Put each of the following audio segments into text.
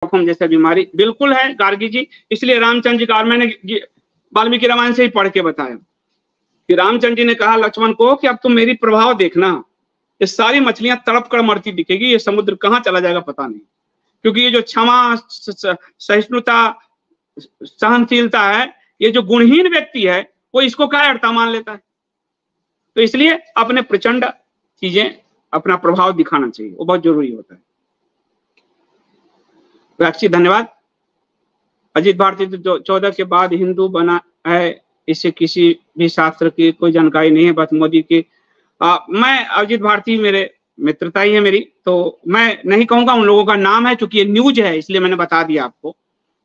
जैसे बीमारी बिल्कुल है गार्गी जी। इसलिए रामचंद्र जी का मैंने वाल्मीकि रामायण से ही पढ़ के बताया कि रामचंद्र जी ने कहा लक्ष्मण को कि अब तुम मेरी प्रभाव देखना, ये सारी मछलियां तड़प कर मरती दिखेगी, ये समुद्र कहाँ चला जाएगा पता नहीं। क्योंकि ये जो क्षमा, सहिष्णुता, सहनशीलता है, ये जो गुणहीन व्यक्ति है वो इसको कायरता मान लेता है। तो इसलिए अपने प्रचंड चीजें, अपना प्रभाव दिखाना चाहिए, वो बहुत जरूरी होता है। वैक्सी धन्यवाद। अजीत भारती तो 14 के बाद हिंदू बना है, इससे किसी भी शास्त्र की कोई जानकारी नहीं है, बस मोदी की। मैं अजीत भारती मेरे मित्रता ही है मेरी, तो मैं नहीं कहूंगा उन लोगों का नाम है, क्योंकि ये न्यूज है इसलिए मैंने बता दिया आपको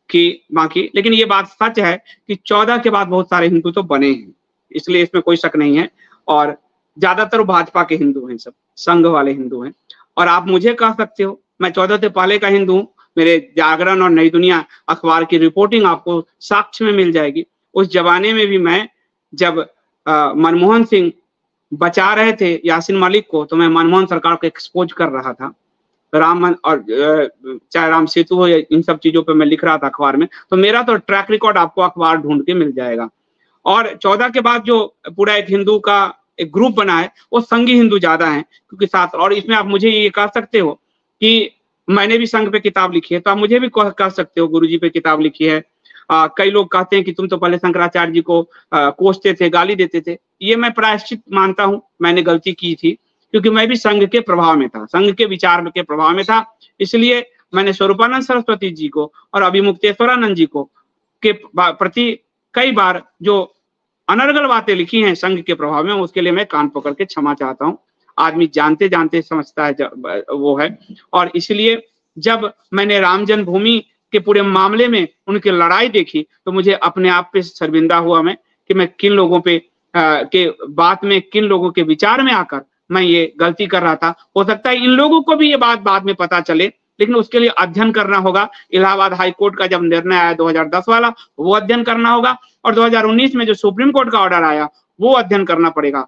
कि बाकी। लेकिन ये बात सच है कि 14 के बाद बहुत सारे हिंदू तो बने हैं, इसलिए इसमें कोई शक नहीं है। और ज्यादातर भाजपा के हिंदू हैं, सब संघ वाले हिंदू हैं। और आप मुझे कह सकते हो, मैं 14 से पहले का हिंदू हूँ। मेरे जागरण और नई दुनिया अखबार की रिपोर्टिंग आपको साक्ष्य में मिल जाएगी। उस जमाने में भी मैं जब मनमोहन सिंह बचा रहे थे यासीन मलिक को, तो मैं मनमोहन सरकार को एक्सपोज कर रहा था। राम और चाहे राम सेतु हो, इन सब चीजों पे मैं लिख रहा था अखबार में। तो मेरा तो ट्रैक रिकॉर्ड आपको अखबार ढूंढ के मिल जाएगा। और 14 के बाद जो पूरा एक हिंदू का एक ग्रुप बना है, वो संघी हिंदू ज्यादा है, क्योंकि साथ। और इसमें आप मुझे ये कह सकते हो कि मैंने भी संघ पे किताब लिखी है, तो आप मुझे भी कह सकते हो गुरुजी पे किताब लिखी है। कई लोग कहते हैं कि तुम तो पहले शंकराचार्य जी को कोसते थे, गाली देते थे। ये मैं प्रायश्चित मानता हूँ, मैंने गलती की थी, क्योंकि मैं भी संघ के प्रभाव में था, संघ के विचार के प्रभाव में था। इसलिए मैंने स्वरूपानंद सरस्वती जी को और अभिमुक्तेश्वरानंद जी को के प्रति कई बार जो अनर्गल बातें लिखी हैं संघ के प्रभाव में, उसके लिए मैं कान पकड़ के क्षमा चाहता हूँ। आदमी जानते जानते समझता है वो है। और इसलिए जब मैंने राम जन्मभूमि के पूरे मामले में उनकी लड़ाई देखी, तो मुझे अपने आप पे शर्मिंदा हुआ मैं कि मैं किन लोगों पे के बात में, किन लोगों के विचार में आकर मैं ये गलती कर रहा था। हो सकता है इन लोगों को भी ये बात बाद में पता चले, लेकिन उसके लिए अध्ययन करना होगा। इलाहाबाद हाई कोर्ट का जब निर्णय आया 2010 वाला, वो अध्ययन करना होगा। और 2019 में जो सुप्रीम कोर्ट का ऑर्डर आया, वो अध्ययन करना पड़ेगा।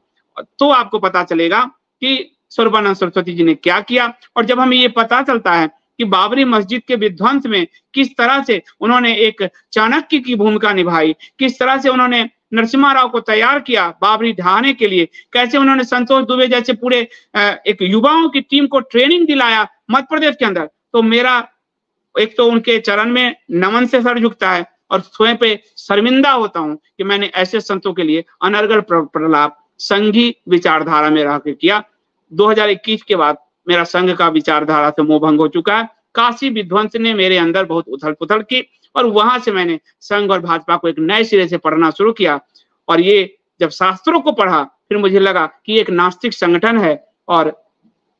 तो आपको पता चलेगा कि स्वरूपानंद सरस्वती जी ने क्या किया। और जब हमें ये पता चलता है कि बाबरी मस्जिद के विध्वंस में किस तरह से उन्होंने एक चाणक्य की भूमिका निभाई, किस तरह से उन्होंने नरसिम्हा राव को तैयार किया बाबरी ढहाने के लिए, कैसे उन्होंने संतोष दुबे जैसे पूरे एक युवाओं की टीम को ट्रेनिंग दिलाया मध्य प्रदेश के अंदर, तो मेरा एक तो उनके चरण में नमन से सर झुकता है, और स्वयं पे शर्मिंदा होता हूं कि मैंने ऐसे संतों के लिए अनर्गल प्रलाप संघी विचारधारा में रह के किया। 2021 के बाद मेरा संघ का विचारधारा से मोह भंग हो चुका है। काशी विध्वंस ने मेरे अंदर बहुत उथल पुथल की, और वहां से मैंने संघ और भाजपा को एक नए सिरे से पढ़ना शुरू किया। और ये जब शास्त्रों को पढ़ा, फिर मुझे लगा कि एक नास्तिक संगठन है, और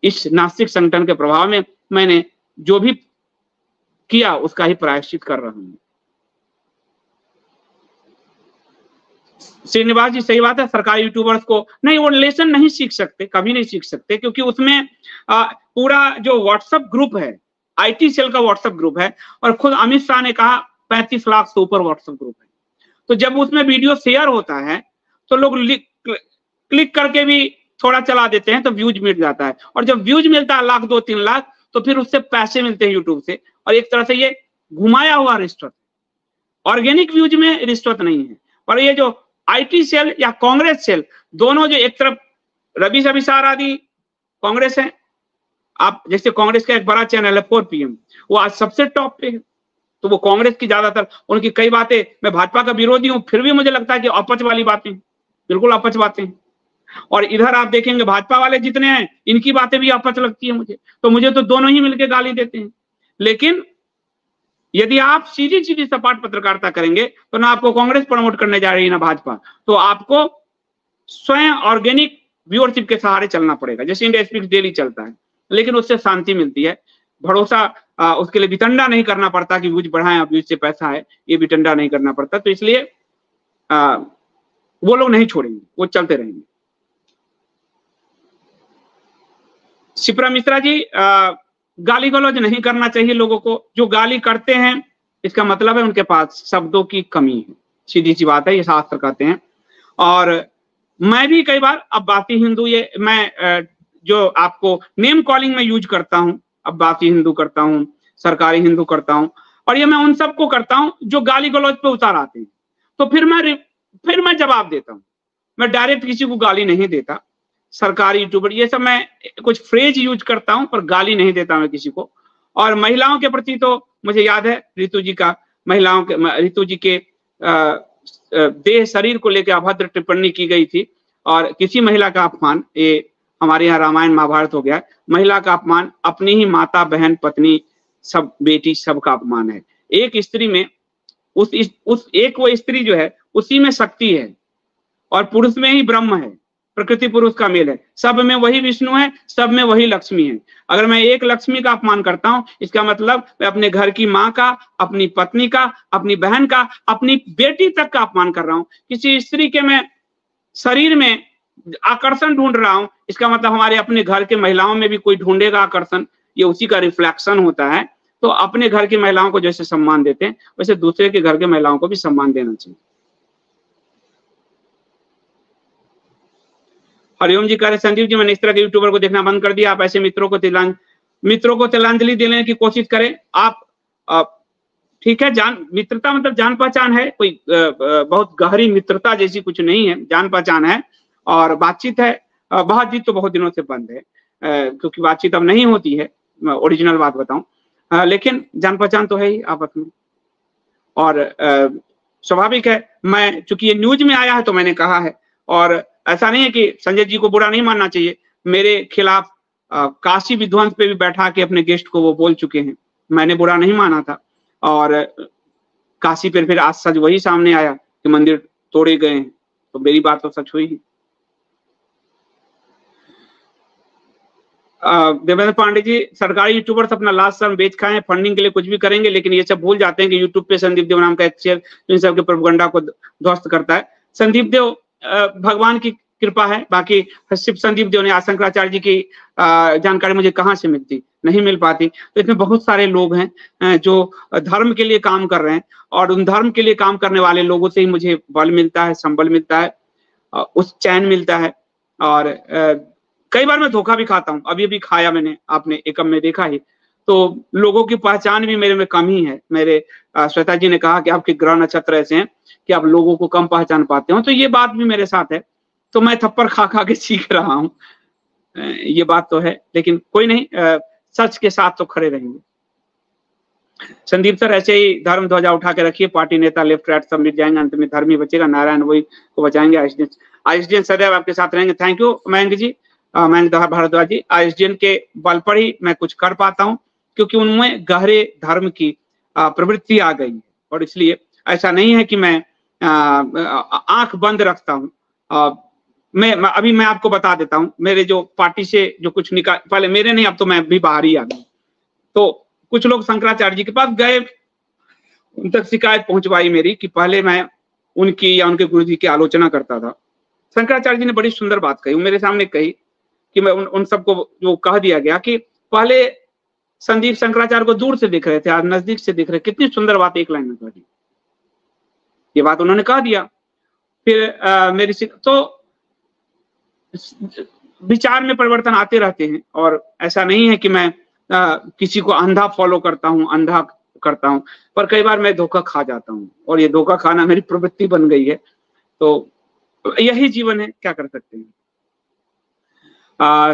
इस नास्तिक संगठन के प्रभाव में मैंने जो भी किया उसका ही प्रायश्चित कर रहा हूं। श्रीनिवास जी, सही बात है, सरकारी यूट्यूबर्स को नहीं, वो लेसन नहीं सीख सकते, कभी नहीं सीख सकते, क्योंकि उसमें पूरा जो व्हाट्सएप ग्रुप है, आईटी सेल का व्हाट्सएप ग्रुप है, और खुद अमित शाह ने कहा 35 लाख से ऊपर व्हाट्सएप ग्रुप है। तो जब उसमें वीडियो शेयर होता है तो लोग क्लिक करके भी थोड़ा चला देते हैं, तो व्यूज मिल जाता है। और जब व्यूज मिलता है 1 लाख 2-3 लाख, तो फिर उससे पैसे मिलते हैं यूट्यूब से। और एक तरह से ये घुमाया हुआ रिश्वत, ऑर्गेनिक व्यूज में रिश्वत नहीं है। और ये जो आईटी सेल या कांग्रेस सेल, दोनों जो एक तरफ रवि अभिसार आदि कांग्रेस है, आप जैसे कांग्रेस का एक बड़ा चैनल है 4PM, वो आज सबसे टॉप पे है। तो वो कांग्रेस की ज्यादातर उनकी कई बातें, मैं भाजपा का विरोधी हूं, फिर भी मुझे लगता है कि अपच वाली बातें, बिल्कुल अपच बातें। और इधर आप देखेंगे भाजपा वाले जितने हैं, इनकी बातें भी अपच लगती है मुझे। तो मुझे तो दोनों ही मिलकर गाली देते हैं। लेकिन यदि आप सीधी सीधी सपाट पत्रकारिता करेंगे, तो ना आपको कांग्रेस प्रमोट करने जा रही है ना भाजपा, तो आपको स्वयं ऑर्गेनिक व्यूअरशिप के सहारे चलना पड़ेगा, जैसे इंडिया स्पीक्स डेली चलता है। लेकिन उससे शांति मिलती है, भरोसा, उसके लिए वितंडा नहीं करना पड़ता कि व्यूज बढ़ाएं, व्यूज से पैसा है, ये वितंडा नहीं करना पड़ता। तो इसलिए वो लोग नहीं छोड़ेंगे, वो चलते रहेंगे। शिप्रा मिश्रा जी, गाली गलौज नहीं करना चाहिए लोगों को। जो गाली करते हैं, इसका मतलब है उनके पास शब्दों की कमी है, सीधी सी बात है, ये शास्त्र कहते हैं। और मैं भी कई बार अब्बासी हिंदू, ये मैं जो आपको नेम कॉलिंग में यूज करता हूं, अब्बासी हिंदू करता हूं, सरकारी हिंदू करता हूँ, और ये मैं उन सबको करता हूँ जो गाली गलौज पे उतार आते हैं। तो फिर मैं जवाब देता हूँ। मैं डायरेक्ट किसी को गाली नहीं देता। सरकारी यूट्यूबर ये सब मैं कुछ फ्रेज यूज करता हूँ, पर गाली नहीं देता मैं किसी को। और महिलाओं के प्रति तो मुझे याद है रितु जी के देह शरीर को लेकर अभद्र टिप्पणी की गई थी, और किसी महिला का अपमान, ये हमारे यहाँ रामायण महाभारत हो गया, महिला का अपमान अपनी ही माता बहन पत्नी सब बेटी सबका अपमान है। एक स्त्री में उस एक वो स्त्री जो है उसी में शक्ति है, और पुरुष में ही ब्रह्म है, प्रकृति पुरुष का मेल है, सब में वही विष्णु है, सब में वही लक्ष्मी है। अगर मैं एक लक्ष्मी का अपमान करता हूं, इसका मतलब मैं अपने घर की माँ का, अपनी पत्नी का, अपनी बहन का, अपनी बेटी तक का अपमान कर रहा हूं। किसी स्त्री के मैं शरीर में आकर्षण ढूंढ रहा हूं, इसका मतलब हमारे अपने घर के महिलाओं में भी कोई ढूंढेगा आकर्षण, ये उसी का रिफ्लेक्शन होता है। तो अपने घर की महिलाओं को जैसे सम्मान देते हैं, वैसे दूसरे के घर के महिलाओं को भी सम्मान देना चाहिए। हरिओम जी कह रहे संदीप जी मैंने इस तरह के यूट्यूबर को देखना बंद कर दिया, आप ऐसे मित्रों को तिलांजलि देने की कोशिश करें। आप ठीक है, मित्रता मतलब जान पहचान है, कोई बहुत गहरी मित्रता जैसी कुछ नहीं है, जान पहचान है और बातचीत है। बातचीत तो बहुत दिनों से बंद है, क्योंकि बातचीत अब नहीं होती है, ओरिजिनल बात बताऊं, लेकिन जान पहचान तो है ही आपस में। और स्वाभाविक है, मैं चूंकि ये न्यूज में आया है तो मैंने कहा है, और ऐसा नहीं है कि संजय जी को बुरा नहीं मानना चाहिए। मेरे खिलाफ काशी विध्वंस पे भी बैठा के अपने गेस्ट को वो बोल चुके हैं, मैंने बुरा नहीं माना था। और काशी पर फिर आज सच वही सामने आया कि मंदिर तोड़े गए हैं, तो मेरी बात तो सच हुई ही। देवेंद्र पांडे जी, सरकारी यूट्यूबर्स अपना लास्ट शर्म बेच खाए, फंडिंग के लिए कुछ भी करेंगे, लेकिन ये सब भूल जाते हैं कि यूट्यूब पे संदीप देव नाम का एक शेयर इन सबके प्रोपेगेंडा को ध्वस्त करता है। संदीप देव भगवान की कृपा है, बाकी सिर्फ संदीप देव ने, आज शंकराचार्य जी की जानकारी मुझे कहाँ से मिलती, नहीं मिल पाती। तो इसमें बहुत सारे लोग हैं जो धर्म के लिए काम कर रहे हैं, और उन धर्म के लिए काम करने वाले लोगों से ही मुझे बल मिलता है, संबल मिलता है, उस चैन मिलता है। और कई बार मैं धोखा भी खाता हूँ, अभी भी खाया मैंने, आपने एकम में देखा ही। तो लोगों की पहचान भी मेरे में कम ही है। मेरे श्वेता जी ने कहा कि आपके ग्रह नक्षत्र ऐसे हैं कि आप लोगों को कम पहचान पाते हो, तो ये बात भी मेरे साथ है। तो मैं थप्पड़ खा खा के सीख रहा हूँ, ये बात तो है, लेकिन कोई नहीं, सच के साथ तो खड़े रहेंगे। संदीप सर ऐसे ही धर्म ध्वजा उठा के रखिए, पार्टी नेता लेफ्ट राइट सब मिट जाएंगे, अंत में धर्म ही बचेगा, नारायण वही को बचाएंगे। आईएसडीएन सदैव आपके साथ रहेंगे। Thank you Mayank ji, Mayank Bhardwaj ji. ISDN के बल पर ही मैं कुछ कर पाता हूँ, क्योंकि उनमें गहरे धर्म की प्रवृत्ति आ गई है, और इसलिए ऐसा नहीं है कि मैं आंख बंद रखता हूँ। मैं आपको बता देता हूँ, मेरे जो पार्टी से जो कुछ निकाल, पहले मेरे नहीं, अब तो मैं भी बाहर ही आ गया। तो कुछ लोग शंकराचार्य जी के पास गए, उन तक शिकायत पहुंचवाई मेरी कि पहले मैं उनकी या उनके गुरु जी की आलोचना करता था। शंकराचार्य जी ने बड़ी सुंदर बात कही, मेरे सामने कही कि मैं उन सबको जो कह दिया गया कि पहले संदीप शंकराचार्य को दूर से दिख रहे थे, आज नजदीक से दिख रहे। कितनी सुंदर बात एक लाइन में कह दी, ये बात उन्होंने कह दिया। फिर मेरी तो विचार में परिवर्तन आते रहते हैं, और ऐसा नहीं है कि मैं किसी को अंधा फॉलो करता हूँ, अंधा करता हूँ, पर कई बार मैं धोखा खा जाता हूँ, और ये धोखा खाना मेरी प्रवृत्ति बन गई है। तो यही जीवन है, क्या कर सकते हैं।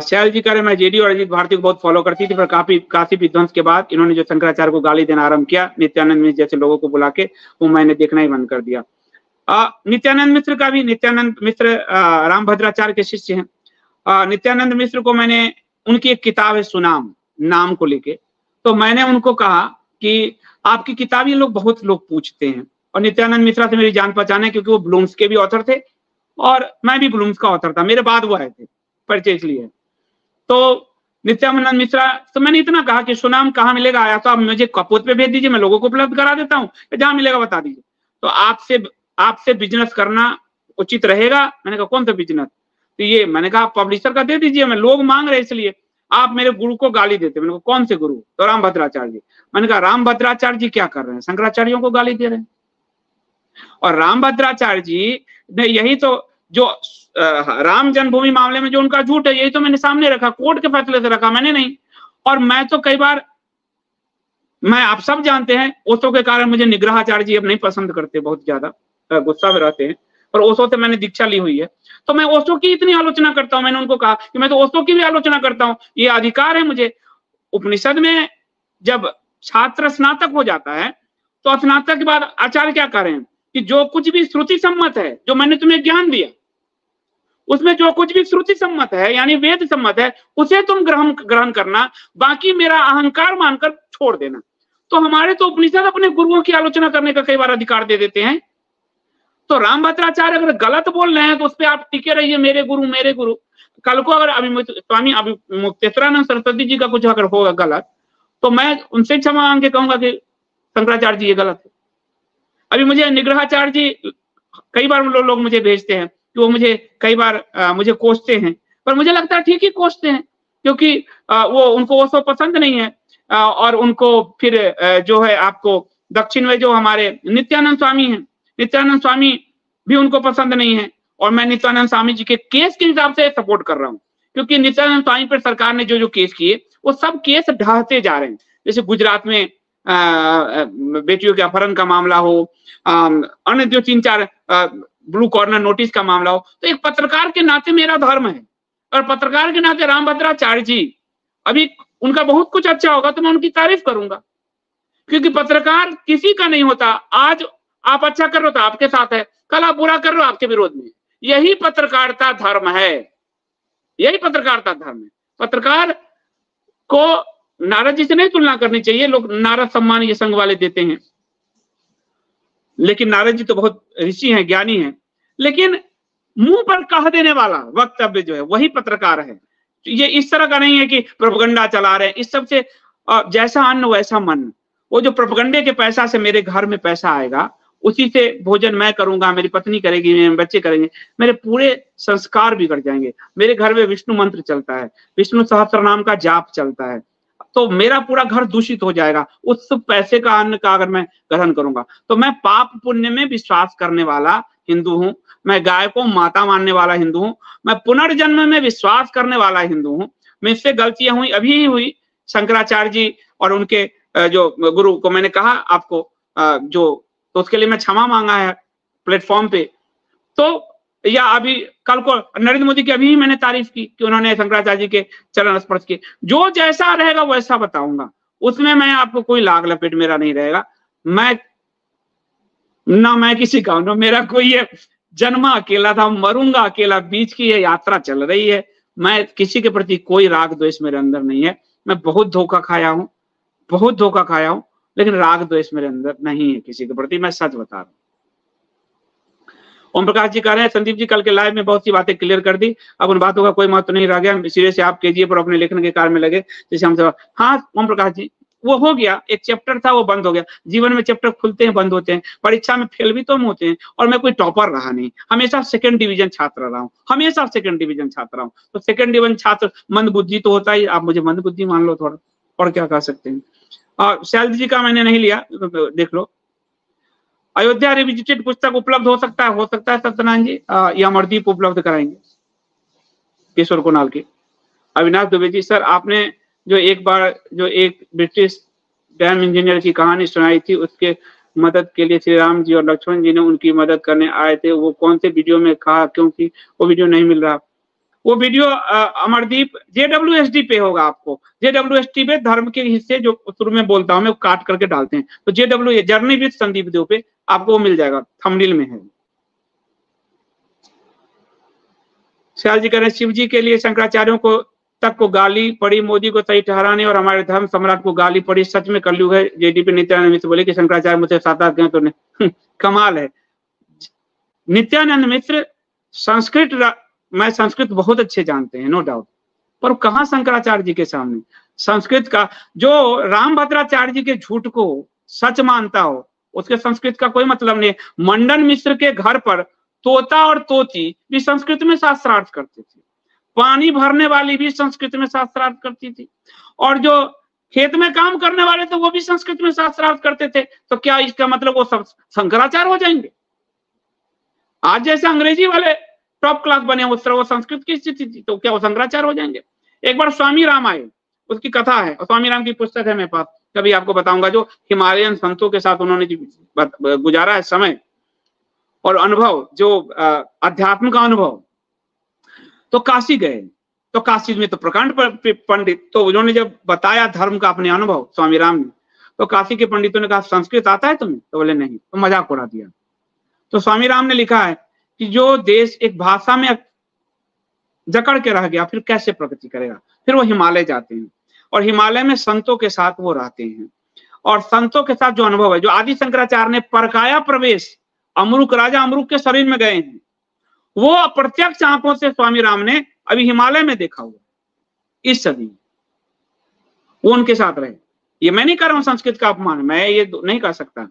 शैल जी कह रहे मैं जेडी और अजीत भारती को बहुत फॉलो करती थी, पर काफी विध्वंस के बाद इन्होंने जो शंकराचार्य को गाली देना आरंभ किया, नित्यानंद मिश्र जैसे लोगों को बुला के, वो मैंने देखना ही बंद कर दिया। नित्यानंद मिश्र का भी, नित्यानंद मिश्र रामभद्राचार्य के शिष्य हैं। नित्यानंद मिश्र को मैंने, उनकी एक किताब है सुनाम, नाम को लेके, तो मैंने उनको कहा कि आपकी किताब ये बहुत लोग पूछते हैं, और नित्यानंद मिश्रा से मेरी जान पहचान है, क्योंकि वो ब्लूम्स के भी ऑथर थे और मैं भी ब्लूम्स का ऑथर था, मेरे बाद वो आए थे, परिचय इसलिए। तो नित्यानंद मिश्रा, तो मैंने इतना कहा कि सुनाम कहाँ मिलेगा, आया तो आप मुझे कपोत पे भेज दीजिए, मैं लोगों को उपलब्ध करा देता हूँ, जहां मिलेगा बता दीजिए। तो आपसे बिजनेस करना उचित रहेगा। मैंने कहा कौन सा बिजनेस? तो ये मैंने कहा पब्लिशर का दे दीजिए, मैं लोग मांग रहे इसलिए। आप मेरे गुरु को गाली देते। मैंने कहा कौन से गुरु? तो रामभद्राचार्य जी। मैंने कहा रामभद्राचार्य जी क्या कर रहे हैं? शंकराचार्यों को गाली दे रहे हैं। और रामभद्राचार्य जी ने यही तो, जो राम जन्मभूमि मामले में जो उनका झूठ है, यही तो मैंने सामने रखा, कोर्ट के फैसले से रखा, मैंने नहीं। और मैं तो कई बार मैं, आप सब जानते हैं, ओशो के कारण मुझे निग्रहाचार्य जी अब नहीं पसंद करते, बहुत ज्यादा गुस्सा में रहते हैं, पर ओशो से मैंने दीक्षा ली हुई है, तो मैं ओशो की इतनी आलोचना करता हूं। मैंने उनको कहा कि मैं तो ओशो की भी आलोचना करता हूं, ये अधिकार है मुझे। उपनिषद में जब छात्र स्नातक हो जाता है तो स्नातक के बाद आचार्य क्या करें कि जो कुछ भी श्रुति सम्मत है, जो मैंने तुम्हें ज्ञान दिया, उसमें जो कुछ भी श्रुति सम्मत है यानी वेद सम्मत है, उसे तुम ग्रहण करना, बाकी मेरा अहंकार मानकर छोड़ देना। तो हमारे तो उपनिषद अपने गुरुओं की आलोचना करने का कई बार अधिकार दे देते हैं। तो रामभद्राचार्य अगर गलत बोल रहे हैं तो उस पर आप टिके रहिए, मेरे गुरु मेरे गुरु। कल को अगर स्वामी मुक्तेश्वरानंद सरस्वती जी का कुछ अगर होगा गलत, तो मैं उनसे क्षमा मांग के कहूंगा कि शंकराचार्य जी ये गलत है। अभी मुझे निग्रहाचार्य जी कई बार लोग मुझे भेजते हैं कि वो मुझे कई बार मुझे कोसते हैं, पर मुझे लगता है ठीक ही कोसते हैं, क्योंकि वो उनको वो सब पसंद नहीं है। और उनको फिर जो है आपको दक्षिण में जो हमारे नित्यानंद स्वामी हैं, नित्यानंद स्वामी भी उनको पसंद नहीं है, और मैं नित्यानंद स्वामी जी के केस के हिसाब से सपोर्ट कर रहा हूँ, क्योंकि नित्यानंद स्वामी पर सरकार ने जो जो केस किए वो सब केस ढहते जा रहे हैं। जैसे गुजरात में बेटियों के अपहरण का मामला हो, अन्य जो 3-4 ब्लू कॉर्नर नोटिस का मामला हो, तो एक पत्रकार के नाते मेरा धर्म है, और पत्रकार के नाते रामभद्राचार्य जी अभी उनका बहुत कुछ अच्छा होगा तो मैं उनकी तारीफ करूंगा, क्योंकि पत्रकार किसी का नहीं होता। आज आप अच्छा कर रहे हो तो आपके साथ है, कल आप बुरा कर रहे हो आपके विरोध में। यही पत्रकारिता धर्म है, यही पत्रकारिता धर्म है। पत्रकार को नारद जी से नहीं तुलना करनी चाहिए। लोग नारद सम्मान ये संघ वाले देते हैं, लेकिन नारद जी तो बहुत ऋषि हैं, ज्ञानी हैं, लेकिन मुंह पर कह देने वाला वक्तव्य जो है वही पत्रकार है। ये इस तरह का नहीं है कि प्रोपगंडा चला रहे हैं। इस सब से जैसा अन्न वैसा मन। वो जो प्रोपगंडे के पैसा से मेरे घर में पैसा आएगा, उसी से भोजन मैं करूंगा, मेरी पत्नी करेगी, मेरे बच्चे करेंगे, मेरे पूरे संस्कार बिगड़ जाएंगे। मेरे घर में विष्णु मंत्र चलता है, विष्णु सहस्त्र नाम का जाप चलता है, तो मेरा पूरा घर दूषित हो जाएगा उस पैसे का, अन्न का अगर मैं ग्रहण करूंगा। तो मैं पाप पुण्य में विश्वास करने वाला हिंदू हूं, मैं गाय को माता मानने वाला हिंदू हूं, मैं पुनर्जन्म में विश्वास करने वाला हिंदू हूं। मैं इससे गलतियां हुई, अभी ही हुई। शंकराचार्य जी और उनके जो गुरु को मैंने कहा आपको तो उसके लिए मैं क्षमा मांगा है प्लेटफॉर्म पे। तो या अभी कल को नरेंद्र मोदी की अभी ही मैंने तारीफ की कि उन्होंने शंकराचार्य जी के चरण स्पर्श किए। जो जैसा रहेगा वैसा बताऊंगा, उसमें मैं आपको कोई लाग लपेट मेरा नहीं रहेगा। मैं किसी का ना मेरा कोई ये जन्मा अकेला था, मरूंगा अकेला, बीच की ये यात्रा चल रही है। मैं किसी के प्रति कोई राग द्वेष मेरे अंदर नहीं है। मैं बहुत धोखा खाया हूं, बहुत धोखा खाया हूं, लेकिन राग द्वेष मेरे अंदर नहीं है किसी के प्रति। मैं सच बता रहा हूं। ओम प्रकाश जी कह रहे हैं संदीप जी कल के लाइव में बहुत सी बातें क्लियर कर दी, अब उन बातों का कोई महत्व नहीं रह गया। सिरे से आप केजीए पर अपने लेखन के कार्य में लगे, जैसे हम सब। हाँ ओम प्रकाश जी, वो हो गया, एक चैप्टर था वो बंद हो गया। जीवन में चैप्टर खुलते हैं बंद होते हैं, परीक्षा में फेल भी तो हम होते हैं। और मैं कोई टॉपर रहा नहीं, हमेशा सेकंड डिवीजन छात्र रहा हूँ, हमेशा सेकंड डिवीजन छात्र रहा हूँ। तो सेकंड डिवीजन छात्र मंद बुद्धि तो होता ही, आप मुझे मंद बुद्धि मान लो थोड़ा, और क्या कह सकते हैं। और शैलजी जी का मैंने नहीं लिया, देख लो। अयोध्या रिविजिटेड पुस्तक उपलब्ध हो सकता है सत्यनारायण जी, या अमरदीप उपलब्ध कराएंगे किशोर कुणाल की। अविनाश दुबे जी, सर आपने जो एक बार जो एक ब्रिटिश डैम इंजीनियर की कहानी सुनाई थी, उसके मदद के लिए श्री राम जी और लक्ष्मण जी ने उनकी मदद करने आए थे, वो कौन से वीडियो में कहा, क्योंकि वो वीडियो नहीं मिल रहा। वो वीडियो अमरदीप JWSD पे होगा। आपको JWSD पे धर्म के हिस्से जो शुरू में बोलता हूं मैं, काट करके डालते हैं, तो जर्नी विद संदीप देव पे आपको वो मिल जाएगा, थंबनेल में है। श्याल जी कह रहे हैं शिव जी के लिए शंकराचार्यों को तक को गाली पड़ी, मोदी को सही ठहराने और हमारे धर्म सम्राट को गाली पड़ी, सच में कलयुग है। JDP नित्यानंद मिश्र बोले कि शंकराचार्य मुझसे 7-8 गए तो नहीं। कमाल है। नित्यानंद मिश्र मैं संस्कृत बहुत अच्छे जानते हैं, नो डाउट, पर कहां शंकराचार्य जी के सामने संस्कृत का, जो रामभद्राचार्य जी के झूठ को सच मानता हो उसके संस्कृत का कोई मतलब नहीं। मंडन मिश्र के घर पर तोता और तोती भी संस्कृत में शास्त्रार्थ करते थे, पानी भरने वाली भी संस्कृत में शास्त्रार्थ करती थी, और जो खेत में काम करने वाले थे वो भी संस्कृत में शास्त्रार्थ करते थे। तो क्या इसका मतलब वो सब शंकराचार्य हो जाएंगे? आज जैसे अंग्रेजी वाले टॉप क्लास बने उस तरह वो संस्कृत की स्थिति थी, तो क्या वो शंकराचार्य हो जाएंगे? एक बार स्वामी राम आए, उसकी कथा है, और स्वामी राम की पुस्तक है मेरे पास, कभी आपको बताऊंगा, जो हिमालयन संतों के साथ उन्होंने गुजारा है समय और अनुभव, जो अध्यात्म का अनुभव। तो काशी गए, तो काशी में तो प्रकांड पंडित, तो उन्होंने जब बताया धर्म का अपने अनुभव स्वामी राम ने, तो काशी के पंडितों ने कहा संस्कृत आता है तुम्हें? तो बोले नहीं, तो मजाक उड़ा दिया। तो स्वामी राम ने लिखा है कि जो देश एक भाषा में जकड़ के रह गया फिर कैसे प्रगति करेगा। फिर वो हिमालय जाते हैं और हिमालय में संतों के साथ वो रहते हैं, और संतों के साथ जो अनुभव है, जो आदि शंकराचार्य ने परकाया प्रवेश अमरुक राजा अमरुक के शरीर में गए हैं, वो अप्रत्यक्ष आंखों से स्वामी राम ने अभी हिमालय में देखा हुआ इस सदी में। वो उनके साथ रहे। ये मैं नहीं कर रहा हूं संस्कृत का अपमान, मैं ये नहीं कर सकता,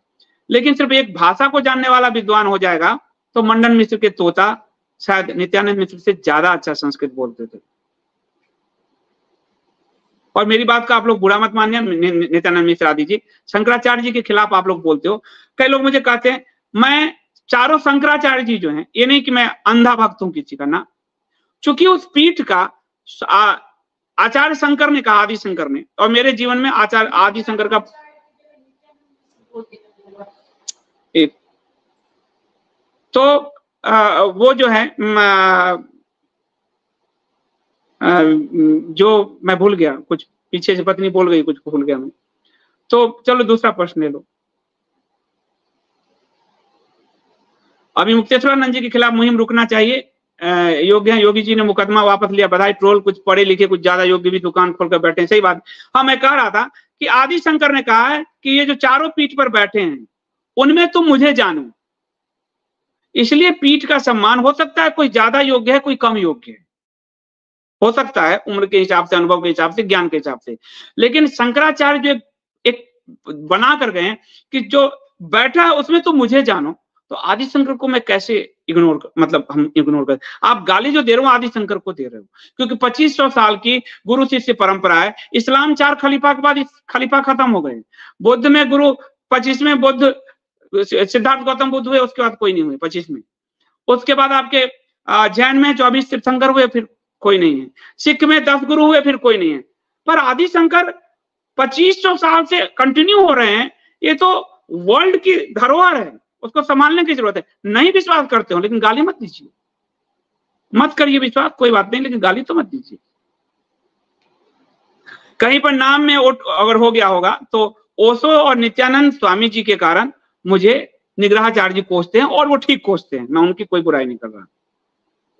लेकिन सिर्फ एक भाषा को जानने वाला विद्वान हो जाएगा तो मंडन मिश्र के तोता शायद नित्यानंद मिश्र से ज्यादा अच्छा संस्कृत बोलते थे। और मेरी बात का आप लोग बुरा मत मानिए, नित्यानंद मिश्र आदि जी, शंकराचार्य जी के खिलाफ आप लोग बोलते हो। कई लोग मुझे कहते हैं मैं चारों शंकराचार्य जी जो हैं, ये नहीं कि मैं अंधा भक्त हूं किसी का ना, चूंकि उस पीठ का आचार्य शंकर ने कहा, आदि शंकर ने, और मेरे जीवन में आचार्य आदि शंकर का तो वो जो है जो मैं भूल गया, कुछ पीछे से पत्नी बोल गई, कुछ भूल गया मैं। तो चलो दूसरा प्रश्न ले लो। अभी मुक्तेश्वरानंद जी के खिलाफ मुहिम रुकना चाहिए, योग्य है। योगी जी ने मुकदमा वापस लिया, बधाई। ट्रोल कुछ पढ़े लिखे, कुछ ज्यादा योग्य भी दुकान खोलकर बैठे हैं। सही बात। हाँ, मैं कह रहा था कि आदि शंकर ने कहा है कि ये जो चारों पीठ पर बैठे हैं उनमें तुम मुझे जानो, इसलिए पीठ का सम्मान। हो सकता है कोई ज्यादा योग्य है, कोई कम योग्य है, हो सकता है उम्र के हिसाब से, अनुभव के हिसाब से, ज्ञान के हिसाब से, लेकिन शंकराचार्य जो एक बना कर गए कि जो बैठा है उसमें तुम मुझे जानो, तो आदि शंकर को मैं कैसे इग्नोर मतलब हम इग्नोर कर। आप गाली जो दे रहे हो आदि शंकर को दे रहे हो, क्योंकि 2500 साल की गुरु शिष्य परंपरा है। इस्लाम 4 खलीफा के बाद खलीफा खत्म हो गए। बुद्ध में गुरु 25वें बुद्ध सिद्धार्थ गौतम बुद्ध हुए, उसके बाद कोई नहीं हुए 25 में। उसके बाद आपके जैन में 24 तीर्थंकर हुए, फिर कोई नहीं है। सिख में 10 गुरु हुए, फिर कोई नहीं है। पर आदि शंकर 2500 साल से कंटिन्यू हो रहे हैं। ये तो वर्ल्ड की धरोहर है, उसको संभालने की जरूरत है। नहीं विश्वास करते हो लेकिन गाली मत दीजिए, मत करिए विश्वास, कोई बात नहीं, लेकिन गाली तो मत दीजिए। कहीं पर नाम में अगर हो गया होगा तो ओशो और नित्यानंद स्वामी जी के कारण मुझे निग्रहाचार्य जी कोसते हैं, और वो ठीक कोसते हैं, मैं उनकी कोई बुराई नहीं कर रहा।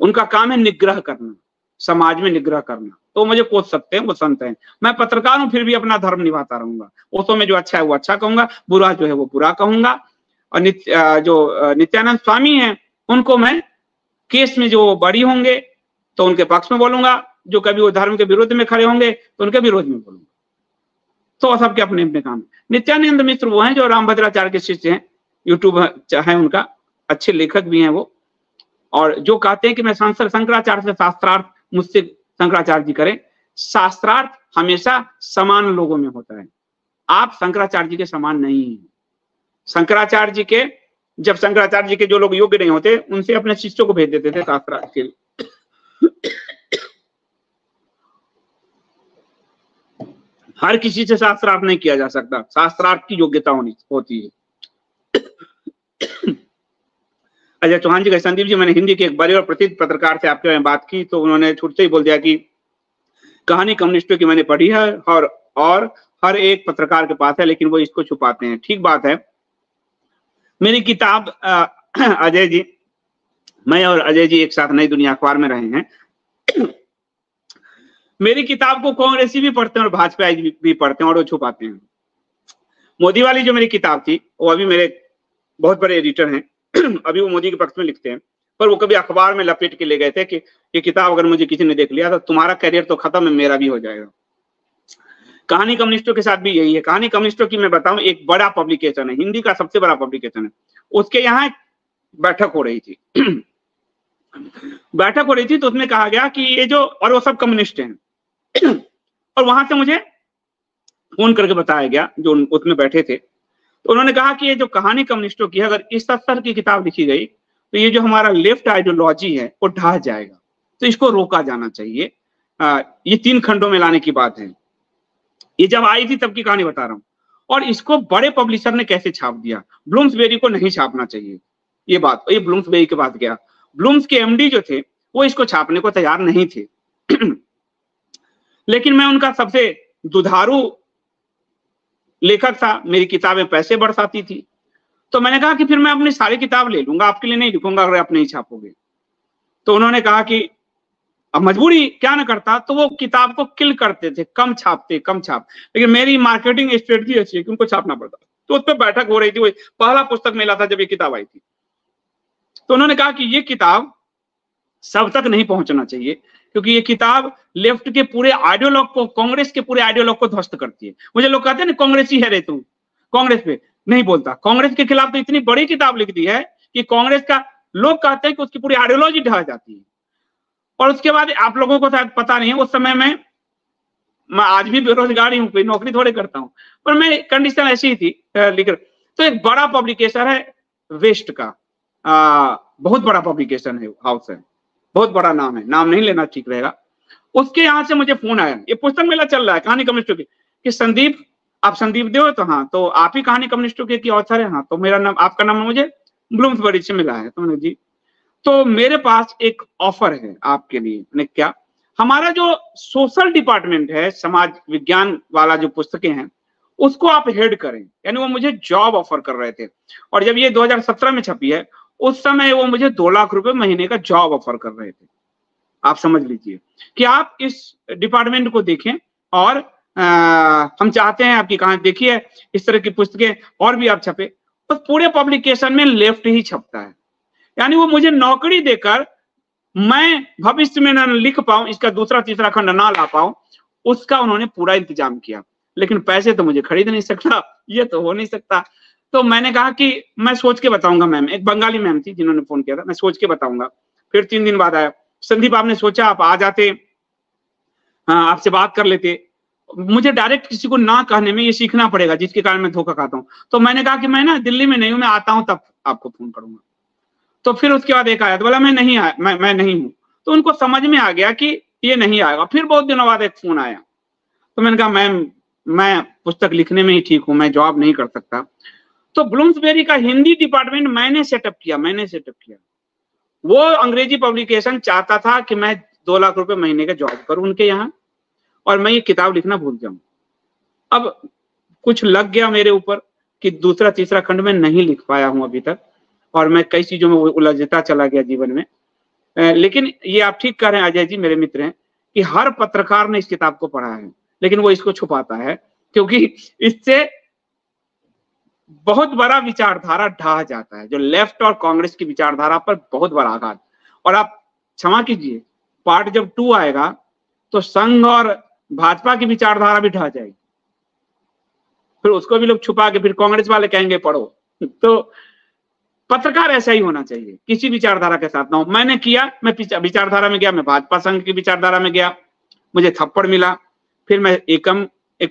उनका काम है निग्रह करना, समाज में निग्रह करना, तो मुझे कोस सकते हैं, वो संत हैं। मैं पत्रकार हूं, फिर भी अपना धर्म निभाता रहूंगा। ओशो में जो अच्छा है वो अच्छा कहूंगा, बुरा जो है वो बुरा कहूंगा। और जो नित्यानंद स्वामी हैं उनको मैं केस में जो बड़ी होंगे तो उनके पक्ष में बोलूंगा, जो कभी वो धर्म के विरोध में खड़े होंगे तो उनके विरोध में बोलूंगा। तो सबके अपने अपने काम। नित्यानंद मिश्र वो हैं जो रामभद्राचार्य के शिष्य हैं, यूट्यूब है उनका, अच्छे लेखक भी हैं वो, और जो कहते हैं कि मैं शंकराचार्य से शास्त्रार्थ मुझसे शंकराचार्य जी करें। शास्त्रार्थ हमेशा समान लोगों में होता है, आप शंकराचार्य जी के समान नहीं हैं। शंकराचार्य जी के, जब शंकराचार्य जी के जो लोग योग्य नहीं होते उनसे अपने शिष्यों को भेज देते थे शास्त्रार्थ के लिए। हर किसी से शास्त्रार्थ नहीं किया जा सकता, शास्त्रार्थ की योग्यता होती है। अजय चौहान जी का, संदीप जी, मैंने हिंदी के एक बड़े और प्रसिद्ध पत्रकार से आपके बारे में बात की तो उन्होंने छूट से ही बोल दिया कि कहानी कम्युनिस्टों की मैंने पढ़ी है और हर एक पत्रकार के पास है, लेकिन वो इसको छुपाते हैं। ठीक बात है। मेरी किताब अजय जी, मैं और अजय जी एक साथ नई दुनिया अखबार में रहे हैं। मेरी किताब को कांग्रेसी भी पढ़ते हैं और भाजपा भी पढ़ते हैं, और वो छुपाते हैं। मोदी वाली जो मेरी किताब थी वो अभी मेरे बहुत बड़े एडिटर हैं, अभी वो मोदी के पक्ष में लिखते हैं, पर वो कभी अखबार में लपेट के ले गए थे कि ये किताब अगर मुझे किसी ने देख लिया तो तुम्हारा करियर तो खत्म है, मेरा भी हो जाएगा। कहानी कम्युनिस्टों के साथ भी यही है। कहानी कम्युनिस्टों की मैं बताऊं, एक बड़ा पब्लिकेशन है, हिंदी का सबसे बड़ा पब्लिकेशन है। उसके यहाँ बैठक हो रही थी तो उसमें कहा गया कि ये जो, और वो सब कम्युनिस्ट हैं, और वहां से मुझे फोन करके बताया गया जो उसमें बैठे थे, तो उन्होंने कहा कि ये जो कहानी कम्युनिस्टों की, अगर इस स्तर की किताब लिखी गई तो ये जो हमारा लेफ्ट आइडियोलॉजी है वो ढह जाएगा, तो इसको रोका जाना चाहिए। ये 3 खंडों में लाने की बात है। ये जब आई थी तब की कहानी बता रहा हूँ। और इसको बड़े पब्लिशर ने कैसे छाप दिया। ब्लूम्सबेरी को नहीं छापना चाहिए, ये बात, ये ब्लूम्सबेरी के पास गया। ब्लूम्स के एमडी जो थे वो इसको छापने को तैयार नहीं थे लेकिन मैं उनका सबसे दुधारू लेखक था, मेरी किताबें पैसे बरसाती थी, तो मैंने कहा कि फिर मैं अपनी सारी किताब ले लूंगा, आपके लिए नहीं लिखूंगा अगर आप नहीं छापोगे। तो उन्होंने कहा कि अब मजबूरी क्या ना करता, तो वो किताब को किल करते थे, कम छापते, कम छाप। लेकिन मेरी मार्केटिंग स्ट्रेटजी अच्छी है कि उनको छापना पड़ता, तो उस पर बैठक हो रही थी, वही पहला पुस्तक मेला था जब ये किताब आई थी। तो उन्होंने कहा कि ये किताब सब तक नहीं पहुंचना चाहिए, क्योंकि ये किताब लेफ्ट के पूरे आइडियोलॉग को, कांग्रेस के पूरे आइडियोलॉग को ध्वस्त करती है। मुझे लोग कहते हैं ना कांग्रेसी है रे तू, कांग्रेस पे नहीं बोलता। कांग्रेस के खिलाफ तो इतनी बड़ी किताब लिख दी है कि कांग्रेस का लोग कहते हैं कि उसकी पूरी आइडियोलॉजी ढह जाती है। और उसके बाद आप लोगों को शायद पता नहीं है, उस समय मैं आज भी बेरोजगार ही हूँ, कोई नौकरी थोड़े करता हूँ, पर मैं कंडीशन ऐसी ही थी लिख। तो एक बड़ा पब्लिकेशन है वेस्ट का, बहुत बड़ा पब्लिकेशन है, हाउस है, बहुत बड़ा नाम है, नाम नहीं लेना ठीक रहेगा। उसके यहाँ से मुझे फोन आया, ये पुस्तक मेला चल रहा है कहानी कम्युनिस्टों की, कि संदीप, आप संदीप देव? तो हाँ, तो आप ही कहानी कम्युनिस्टों की ऑथर है? हाँ, तो मेरा नाम, आपका नाम मुझे ब्लूम्सबेरी से मिला है। तो मैंने जी, तो मेरे पास एक ऑफर है आपके लिए। मैंने क्या? हमारा जो सोशल डिपार्टमेंट है, समाज विज्ञान वाला जो पुस्तकें हैं, उसको आप हेड करें। यानी वो मुझे जॉब ऑफर कर रहे थे, और जब ये 2017 में छपी है, उस समय वो मुझे 2 लाख रुपए महीने का जॉब ऑफर कर रहे थे। आप समझ लीजिए कि आप इस डिपार्टमेंट को देखें, और हम चाहते हैं आपकी कहानी देखिए, इस तरह की पुस्तकें और भी आप छपे। उस पूरे पब्लिकेशन में लेफ्ट ही छपता है, यानी वो मुझे नौकरी देकर मैं भविष्य में न लिख पाऊं, इसका दूसरा तीसरा खंड ना ला पाऊं, उसका उन्होंने पूरा इंतजाम किया। लेकिन पैसे तो मुझे खरीद नहीं सकता, ये तो हो नहीं सकता। तो मैंने कहा कि मैं सोच के बताऊंगा मैम, एक बंगाली मैम थी जिन्होंने फोन किया था, मैं सोच के बताऊंगा। फिर 3 दिन बाद आया, संदीप आपने सोचा आप आ जाते, आपसे बात कर लेते। मुझे डायरेक्ट किसी को ना कहने में ये सीखना पड़ेगा, जिसके कारण मैं धोखा खाता हूँ। तो मैंने कहा कि मैं ना दिल्ली में नहीं हूँ, मैं आता हूँ तब आपको फोन करूंगा। तो फिर उसके बाद एक आया, तो बोला मैं नहीं आया, मैं नहीं हूँ। तो उनको समझ में आ गया कि ये नहीं आएगा। फिर बहुत दिनों बाद एक फोन आया, तो मैंने कहा मैम मैं पुस्तक लिखने में ही ठीक हूँ, मैं जॉब नहीं कर सकता। तो ब्लूम्सबेरी का हिंदी डिपार्टमेंट मैंने सेटअप किया। वो अंग्रेजी पब्लिकेशन चाहता था कि मैं 2 लाख रुपए महीने का जॉब करूं उनके यहाँ, और मैं ये किताब लिखना भूल जाऊं। अब कुछ लग गया मेरे ऊपर कि दूसरा तीसरा खंड में नहीं लिख पाया हूं अभी तक, और मैं कई चीजों में उलझता चला गया जीवन में। लेकिन ये आप ठीक कह रहे हैं अजय जी, मेरे मित्र हैं, कि हर पत्रकार ने इस किताब को पढ़ा है, लेकिन वो इसको छुपाता है, क्योंकि इससे बहुत बड़ा विचारधारा ढह जाता है, जो लेफ्ट और कांग्रेस की विचारधारा पर बहुत बड़ा आघात। और आप क्षमा कीजिए, पार्ट जब 2 आएगा तो संघ और भाजपा की विचारधारा भी ढह जाएगी, फिर उसको भी लोग छुपा के फिर कांग्रेस वाले कहेंगे पढ़ो। तो पत्रकार ऐसा ही होना चाहिए, किसी विचारधारा के साथ ना हो। मैंने किया, मैं विचारधारा में गया, मैं भाजपा संघ की विचारधारा में गया, मुझे थप्पड़ मिला। फिर मैं एक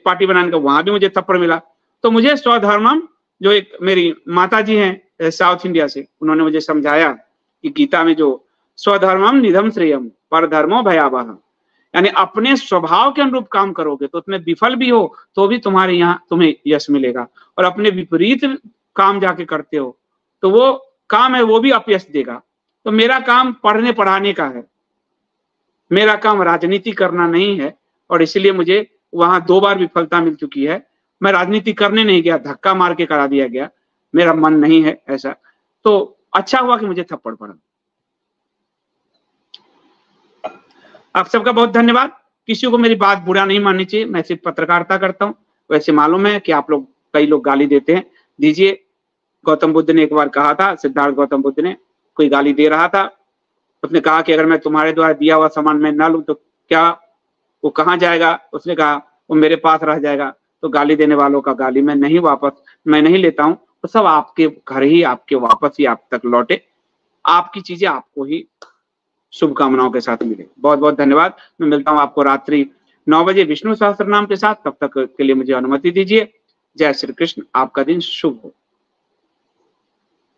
पार्टी बनाने का, वहां भी मुझे थप्पड़ मिला। तो मुझे स्वधर्मम, जो एक मेरी माता जी हैं साउथ इंडिया से, उन्होंने मुझे समझाया कि गीता में जो स्वधर्मम निधम श्रेयम परधर्मो भयावह, यानी अपने स्वभाव के अनुरूप काम करोगे तो उसमें विफल भी हो तो भी तुम्हारे यहाँ तुम्हें यश मिलेगा, और अपने विपरीत काम जाके करते हो तो वो काम है वो भी अपयश देगा। तो मेरा काम पढ़ने पढ़ाने का है, मेरा काम राजनीति करना नहीं है, और इसलिए मुझे वहां 2 बार विफलता मिल चुकी है। मैं राजनीति करने नहीं गया, धक्का मार के करा दिया गया, मेरा मन नहीं है ऐसा। तो अच्छा हुआ कि मुझे थप्पड़ पड़ा। आप सबका बहुत धन्यवाद। किसी को मेरी बात बुरा नहीं माननी चाहिए, मैं सिर्फ पत्रकारिता करता हूँ। वैसे मालूम है कि आप लोग, कई लोग गाली देते हैं, दीजिए। गौतम बुद्ध ने एक बार कहा था, सिद्धार्थ गौतम बुद्ध ने, कोई गाली दे रहा था, उसने कहा कि अगर मैं तुम्हारे द्वारा दिया हुआ सामान मैं ना लूं तो क्या, वो कहाँ जाएगा? उसने कहा वो मेरे पास रह जाएगा। तो गाली देने वालों का गाली मैं नहीं लेता हूँ, तो सब आपके घर ही, आपके वापस ही आप तक लौटे, आपकी चीजें आपको ही शुभकामनाओं के साथ मिले। बहुत बहुत धन्यवाद। मैं मिलता हूँ आपको रात्रि 9 बजे विष्णु सहस्त्र नाम के साथ। तब तक के लिए मुझे अनुमति दीजिए। जय श्री कृष्ण। आपका दिन शुभ हो।